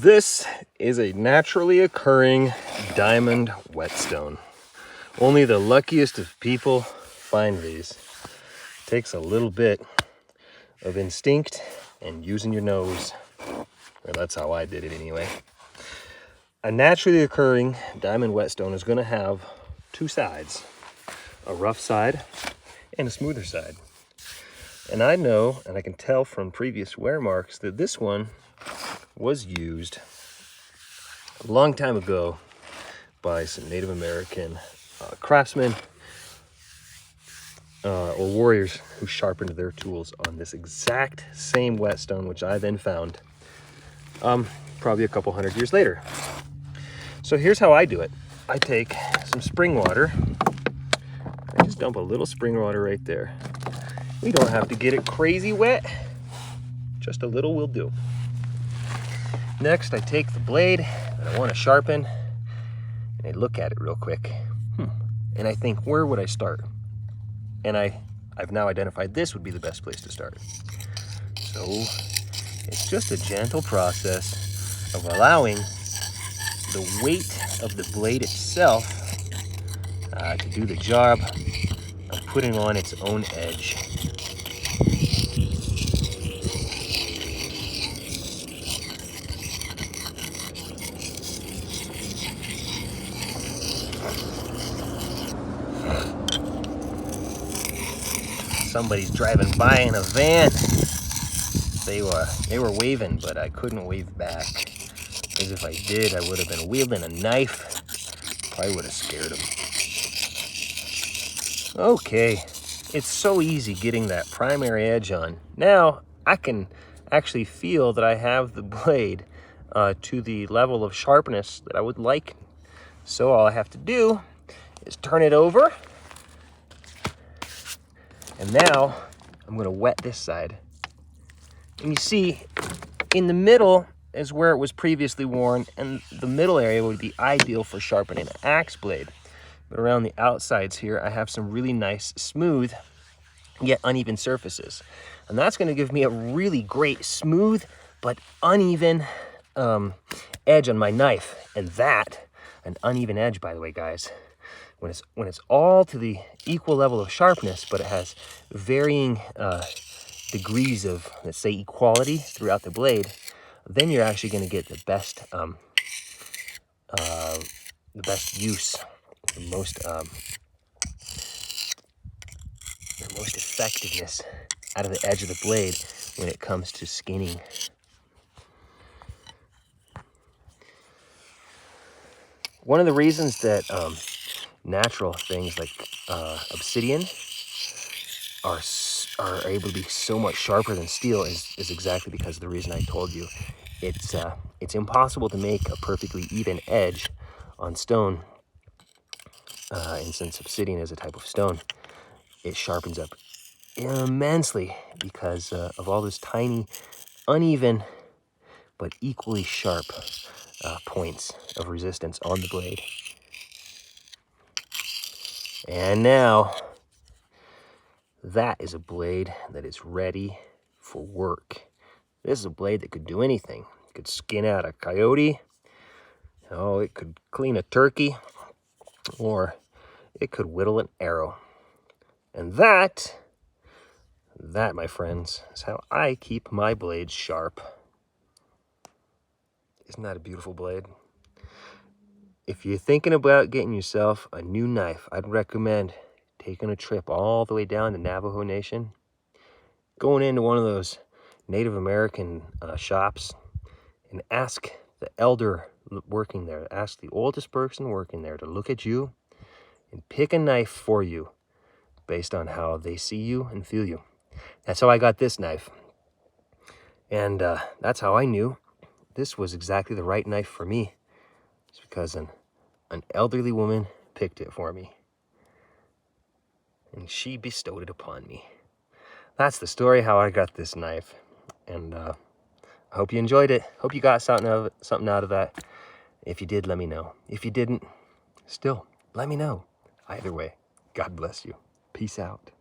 This is a naturally occurring diamond whetstone. Only the luckiest of people find these. It takes a little bit of instinct and using your nose. Or that's how I did it anyway. A naturally occurring diamond whetstone is going to have two sides, a rough side and a smoother side. And I know, and I can tell from previous wear marks, that this one was used a long time ago by some Native American craftsmen or warriors who sharpened their tools on this exact same whetstone, which I then found probably a couple hundred years later. So here's how I do it. I take some spring water. I just dump a little spring water right there. We don't have to get it crazy wet. Just a little will do. Next, I take the blade that I want to sharpen and I look at it real quick. And I think, where would I start? And I've now identified this would be the best place to start. So it's just a gentle process of allowing the weight of the blade itself to do the job of putting on its own edge. Somebody's driving by in a van. They were waving, but I couldn't wave back. Because if I did, I would have been wielding a knife. Probably would have scared them. Okay, it's so easy getting that primary edge on. Now I can actually feel that I have the blade to the level of sharpness that I would like. So all I have to do is turn it over. And now I'm going to wet this side. And you see, in the middle is where it was previously worn, and the middle area would be ideal for sharpening an axe blade. But around the outsides here, I have some really nice, smooth, yet uneven surfaces. And that's going to give me a really great, smooth, but uneven edge on my knife. And that, an uneven edge, by the way, guys, when it's all to the equal level of sharpness, but it has varying degrees of, let's say, equality throughout the blade, then you're actually going to get the best use, the most effectiveness out of the edge of the blade when it comes to skinning. One of the reasons that natural things like obsidian are able to be so much sharper than steel is exactly because of the reason I told you. It's impossible to make a perfectly even edge on stone, and since obsidian is a type of stone, it sharpens up immensely because of all those tiny, uneven, but equally sharp points of resistance on the blade. And now, that is a blade that is ready for work. This is a blade that could do anything. It could skin out a coyote. Oh, it could clean a turkey. Or it could whittle an arrow. And that, my friends, is how I keep my blades sharp. Isn't that a beautiful blade? If you're thinking about getting yourself a new knife, I'd recommend taking a trip all the way down to Navajo Nation, going into one of those Native American shops, and ask the elder working there, ask the oldest person working there to look at you and pick a knife for you based on how they see you and feel you. That's how I got this knife. And that's how I knew this was exactly the right knife for me. It's because an elderly woman picked it for me. And she bestowed it upon me. That's the story how I got this knife. And I hope you enjoyed it. Hope you got something out of that. If you did, let me know. If you didn't, still, let me know. Either way, God bless you. Peace out.